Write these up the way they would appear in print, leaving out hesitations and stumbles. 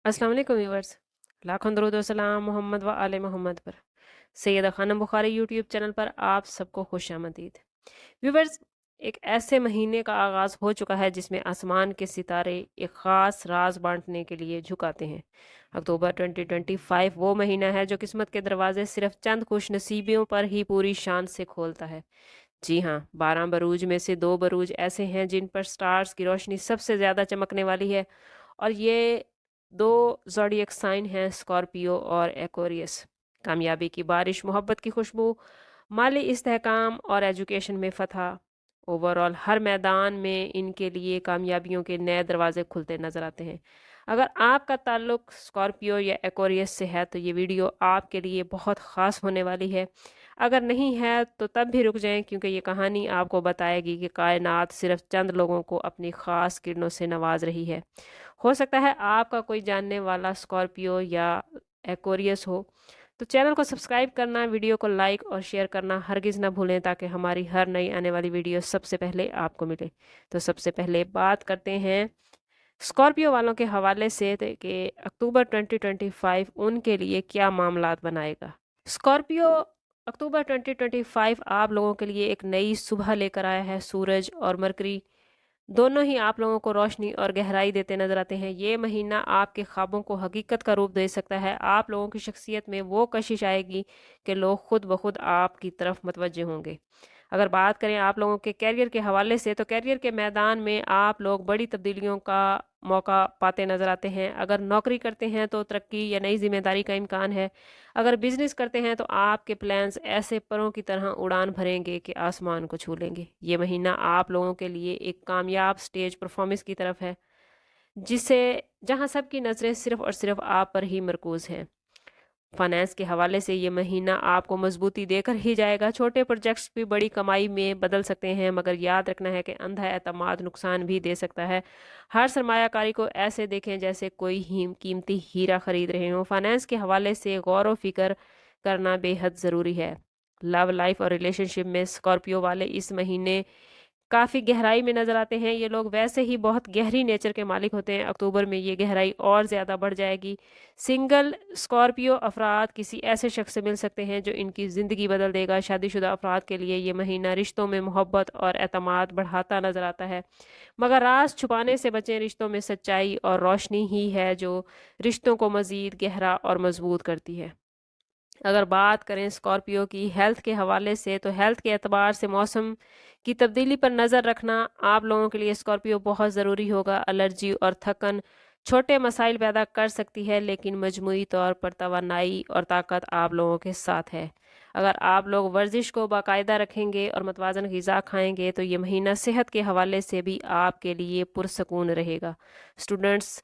अस्सलाम वालेकुम व्यूवर्स। लाखों दरूद व सलाम मोहम्मद व आले मोहम्मद पर। सैयदा खानम बुखारी यूट्यूब चैनल पर आप सबको खुशामदीद। व्यूवर्स, एक ऐसे महीने का आगाज़ हो चुका है जिसमें आसमान के सितारे एक ख़ास राज बांटने के लिए झुकाते हैं। अक्टूबर 2025 वो महीना है जो किस्मत के दरवाजे सिर्फ चंद खुश नसीबियों पर ही पूरी शान से खोलता है। जी हाँ, 12 बरूज में से 2 बरूज ऐसे हैं जिन पर स्टार्स की रोशनी सबसे ज़्यादा चमकने वाली है, और ये 2 ज़ोडिएक साइन हैं, स्कॉर्पियो और एक्वेरियस। कामयाबी की बारिश, मोहब्बत की खुशबू, माली इस्तेहकाम और एजुकेशन में फ़तह, ओवरऑल हर मैदान में इनके लिए कामयाबियों के नए दरवाजे खुलते नज़र आते हैं। अगर आपका ताल्लुक स्कॉर्पियो या एक्वेरियस से है तो ये वीडियो आपके लिए बहुत ख़ास होने वाली है। अगर नहीं है तो तब भी रुक जाएं, क्योंकि ये कहानी आपको बताएगी कि कायनात सिर्फ चंद लोगों को अपनी ख़ास किरणों से नवाज रही है। हो सकता है आपका कोई जानने वाला स्कॉर्पियो या एक्वेरियस हो। तो चैनल को सब्सक्राइब करना, वीडियो को लाइक और शेयर करना हरगिज़ ना भूलें, ताकि हमारी हर नई आने वाली वीडियो सबसे पहले आपको मिले। तो सबसे पहले बात करते हैं स्कॉर्पियो वालों के हवाले से कि अक्टूबर 2025 उनके लिए क्या मामलात बनाएगा। स्कॉर्पियो, अक्टूबर 2025 आप लोगों के लिए एक नई सुबह लेकर आया है। सूरज और मरकरी दोनों ही आप लोगों को रोशनी और गहराई देते नजर आते हैं। ये महीना आपके ख्वाबों को हकीकत का रूप दे सकता है। आप लोगों की शख्सियत में वो कशिश आएगी कि लोग खुद ब खुद आपकी तरफ मुतवज्जे होंगे। अगर बात करें आप लोगों के कैरियर के हवाले से, तो कैरियर के मैदान में आप लोग बड़ी तब्दीलियों का मौका पाते नजर आते हैं। अगर नौकरी करते हैं तो तरक्की या नई जिम्मेदारी का इम्कान है। अगर बिजनेस करते हैं तो आपके प्लान्स ऐसे परों की तरह उड़ान भरेंगे कि आसमान को छू लेंगे। ये महीना आप लोगों के लिए एक कामयाब स्टेज परफॉर्मेंस की तरफ है, जिसे जहां सबकी नज़रें सिर्फ और सिर्फ आप पर ही मरकूज हैं। फाइनेंस के हवाले से ये महीना आपको मजबूती देकर ही जाएगा। छोटे प्रोजेक्ट्स भी बड़ी कमाई में बदल सकते हैं, मगर याद रखना है कि अंधा एतमाद नुकसान भी दे सकता है। हर सरमायाकारी को ऐसे देखें जैसे कोई ही कीमती हीरा खरीद रहे हो। फाइनेंस के हवाले से गौर व फिक्र करना बेहद ज़रूरी है। लव लाइफ और रिलेशनशिप में स्कॉर्पियो वाले इस महीने काफ़ी गहराई में नज़र आते हैं। ये लोग वैसे ही बहुत गहरी नेचर के मालिक होते हैं। अक्टूबर में ये गहराई और ज़्यादा बढ़ जाएगी। सिंगल स्कॉर्पियो अफराद किसी ऐसे शख्स से मिल सकते हैं जो इनकी ज़िंदगी बदल देगा। शादीशुदा अफराद के लिए ये महीना रिश्तों में मोहब्बत और एतमाद बढ़ाता नज़र आता है, मगर राज छुपाने से बचें। रिश्तों में सच्चाई और रोशनी ही है जो रिश्तों को मज़ीद गहरा और मजबूत करती है। अगर बात करें स्कॉर्पियो की हेल्थ के हवाले से, तो हेल्थ के एतबार से मौसम की तब्दीली पर नज़र रखना आप लोगों के लिए स्कॉर्पियो बहुत ज़रूरी होगा। एलर्जी और थकन छोटे मसाइल पैदा कर सकती है, लेकिन मजमूई तौर पर तवानाई और ताकत आप लोगों के साथ है। अगर आप लोग वर्जिश को बाकायदा रखेंगे और मतवाजन ग़िज़ा खाएंगे तो ये महीना सेहत के हवाले से भी आपके लिए पुरसकून रहेगा। स्टूडेंट्स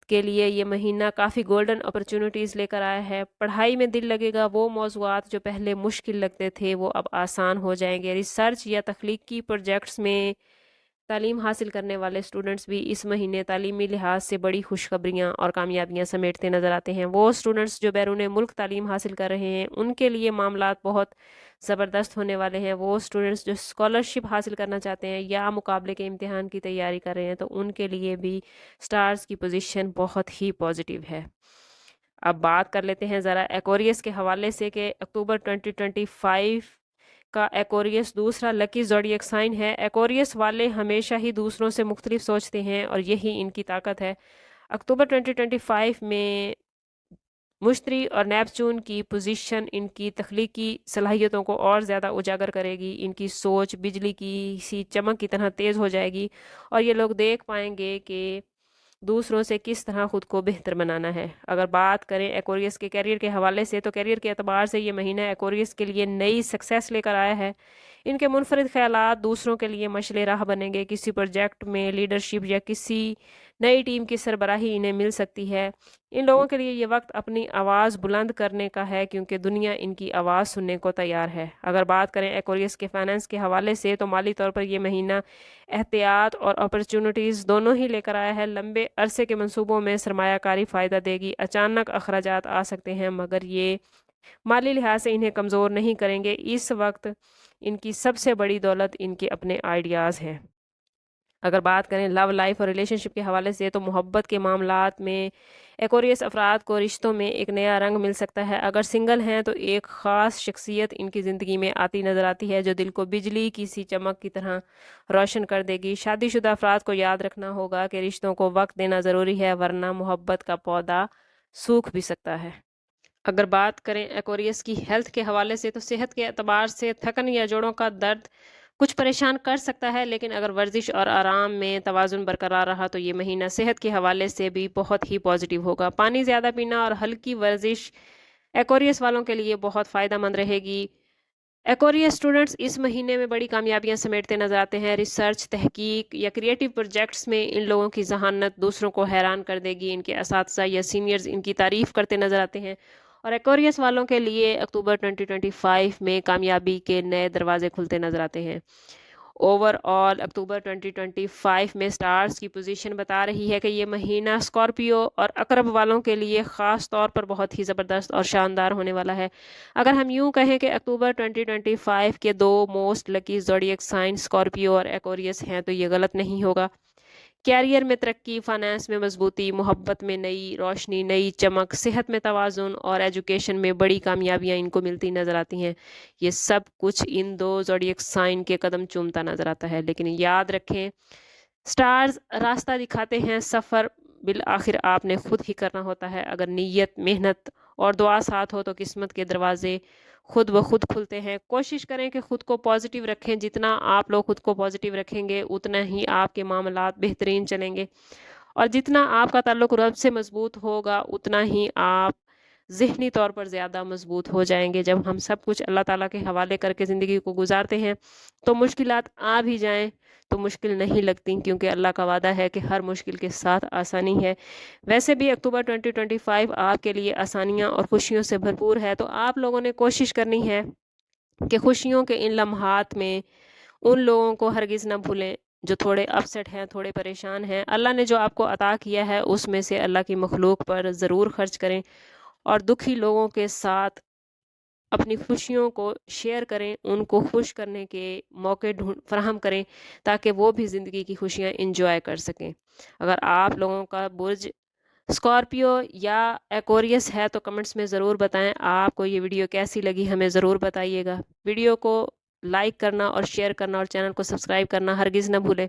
के लिए ये महीना काफ़ी गोल्डन अपॉर्चुनिटीज़ लेकर आया है। पढ़ाई में दिल लगेगा, वो मौज़ूआत जो पहले मुश्किल लगते थे वो अब आसान हो जाएंगे। रिसर्च या तख्लीकी प्रोजेक्ट्स में तालीम हासिल करने वाले स्टूडेंट्स भी इस महीने तालीमी लिहाज से बड़ी खुशखबरियाँ और कामयाबियाँ समेटते नज़र आते हैं। वो स्टूडेंट्स जो बैरून मुल्क तालीम हासिल कर रहे हैं उनके लिए मामलात बहुत ज़बरदस्त होने वाले हैं। वो स्टूडेंट्स जो स्कॉलरशिप हासिल करना चाहते हैं या मुकाबले के इम्तिहान की तैयारी कर रहे हैं तो उनके लिए भी स्टार्स की पोजीशन बहुत ही पॉजिटिव है। अब बात कर लेते हैं ज़रा एक्वेरियस के हवाले से कि अक्टूबर 2025 का एक्वेरियस दूसरा लकी ज़ोडिएक साइन है। एक्वेरियस वाले हमेशा ही दूसरों से मुख्तलिफ सोचते हैं और यही इनकी ताकत है। अक्टूबर 2025 में मुश्तरी और नेपच्यून की पोजीशन इनकी तख्लीकी सलाहियतों को और ज़्यादा उजागर करेगी। इनकी सोच बिजली की सी चमक की तरह तेज़ हो जाएगी और ये लोग देख पाएंगे कि दूसरों से किस तरह खुद को बेहतर बनाना है। अगर बात करें एक्वेरियस के कैरियर के हवाले से, तो कैरियर के एतबार से ये महीना एक्वेरियस के लिए नई सक्सेस लेकर आया है। इनके मुनफरिद ख्यालात दूसरों के लिए मशले राह बनेंगे। किसी प्रोजेक्ट में लीडरशिप या किसी नई टीम की सरबराही इन्हें मिल सकती है। इन लोगों के लिए ये वक्त अपनी आवाज़ बुलंद करने का है, क्योंकि दुनिया इनकी आवाज़ सुनने को तैयार है। अगर बात करें एक्वेरियस के फाइनेंस के हवाले से, तो माली तौर पर यह महीना एहतियात और अपॉर्चुनिटीज़ दोनों ही लेकर आया है। लंबे अरसे के मंसूबों में सरमायाकारी फ़ायदा देगी। अचानक अखराजात आ सकते हैं, मगर ये माली लिहाज से इन्हें कमज़ोर नहीं करेंगे। इस वक्त इनकी सबसे बड़ी दौलत इनके अपने आइडियाज़ हैं। اگر بات کریں لو لائف اور ریلیشن شپ کے حوالے سے تو محبت کے معاملات میں ایکوریس افراد کو رشتوں میں ایک نیا رنگ مل سکتا ہے. اگر سنگل ہیں تو ایک خاص شخصیت ان کی زندگی میں آتی نظر آتی ہے جو دل کو بجلی کی سی چمک کی طرح روشن کر دے گی. شادی شدہ افراد کو یاد رکھنا ہوگا کہ رشتوں کو وقت دینا ضروری ہے ورنہ محبت کا پودا سوکھ بھی سکتا ہے. اگر بات کریں ایکوریس کی ہیلتھ کے حوالے سے تو صحت کے اعتبار سے تھکن یا جوڑوں کا درد کچھ پریشان کر سکتا ہے، لیکن اگر ورزش اور آرام میں توازن برقرار رہا تو یہ مہینہ صحت کے حوالے سے بھی بہت ہی پازیٹیو ہوگا. پانی زیادہ پینا اور ہلکی ورزش ایکوریس والوں کے لیے بہت فائدہ مند رہے گی. ایکوریس اسٹوڈنٹس اس مہینے میں بڑی کامیابیاں سمیٹتے نظر آتے ہیں. ریسرچ، تحقیق یا کریٹیو پروجیکٹس میں ان لوگوں کی ذہانت دوسروں کو حیران کر دے گی. ان کے اساتذہ یا سینئرز ان کی تعریف کرتے نظر آتے ہیں اور ایکوریس والوں کے لیے اکتوبر 2025 میں کامیابی کے نئے دروازے کھلتے نظر آتے ہیں. اوور آل اکتوبر 2025 میں سٹارز کی پوزیشن بتا رہی ہے کہ یہ مہینہ اسکارپیو اور عقرب والوں کے لیے خاص طور پر بہت ہی زبردست اور شاندار ہونے والا ہے. اگر ہم یوں کہیں کہ اکتوبر 2025 کے دو موسٹ لکی زوڈیک سائن اسکارپیو اور ایکوریس ہیں تو یہ غلط نہیں ہوگا. کیریئر میں ترقی، فائنانس میں مضبوطی، محبت میں نئی روشنی، نئی چمک، صحت میں توازن اور ایجوکیشن میں بڑی کامیابیاں ان کو ملتی نظر آتی ہیں. یہ سب کچھ ان دو زوڈیک سائن کے قدم چومتا نظر آتا ہے. لیکن یاد رکھیں سٹارز راستہ دکھاتے ہیں، سفر بالآخر آپ نے خود ہی کرنا ہوتا ہے. اگر نیت، محنت اور دعا ساتھ ہو تو قسمت کے دروازے خود بخود کھلتے ہیں. کوشش کریں کہ خود کو پازیٹیو رکھیں. جتنا آپ لوگ خود کو پازیٹیو رکھیں گے اتنا ہی آپ کے معاملات بہترین چلیں گے اور جتنا آپ کا تعلق رب سے مضبوط ہوگا اتنا ہی آپ ذہنی طور پر زیادہ مضبوط ہو جائیں گے. جب ہم سب کچھ اللہ تعالیٰ کے حوالے کر کے زندگی کو گزارتے ہیں تو مشکلات آ بھی جائیں تو مشکل نہیں لگتی کیونکہ اللہ کا وعدہ ہے کہ ہر مشکل کے ساتھ آسانی ہے. ویسے بھی اکتوبر 2025 آپ کے لیے آسانیاں اور خوشیوں سے بھرپور ہے تو آپ لوگوں نے کوشش کرنی ہے کہ خوشیوں کے ان لمحات میں ان لوگوں کو ہرگز نہ بھولیں جو تھوڑے اپسیٹ ہیں، تھوڑے پریشان ہیں. اللہ نے جو آپ کو عطا کیا ہے اس میں سے اللہ کی مخلوق پر ضرور خرچ کریں اور دکھی لوگوں کے ساتھ اپنی خوشیوں کو شیئر کریں، ان کو خوش کرنے کے موقع فراہم کریں تاکہ وہ بھی زندگی کی خوشیاں انجوائے کر سکیں. اگر آپ لوگوں کا برج اسکارپیو یا ایکوریس ہے تو کمنٹس میں ضرور بتائیں آپ کو یہ ویڈیو کیسی لگی، ہمیں ضرور بتائیے گا. ویڈیو کو لائک کرنا اور شیئر کرنا اور چینل کو سبسکرائب کرنا ہرگز نہ بھولیں.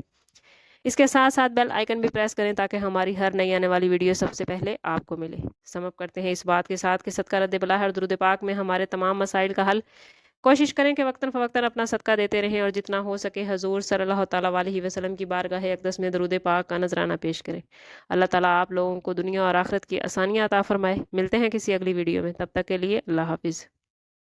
اس کے ساتھ ساتھ بیل آئیکن بھی پریس کریں تاکہ ہماری ہر نئی آنے والی ویڈیو سب سے پہلے آپ کو ملے. سم اپ کرتے ہیں اس بات کے ساتھ کہ صدقہ رد بلا ہے اور درود پاک میں ہمارے تمام مسائل کا حل. کوشش کریں کہ وقتاً فوقتاً اپنا صدقہ دیتے رہیں اور جتنا ہو سکے حضور صلی اللہ تعالیٰ علیہ وسلم کی بارگاہ اقدس میں درود پاک کا نذرانہ پیش کریں. اللہ تعالیٰ آپ لوگوں کو دنیا اور آخرت کی آسانیاں عطا فرمائے. ملتے ہیں کسی اگلی ویڈیو میں، تب تک کے لیے اللہ حافظ.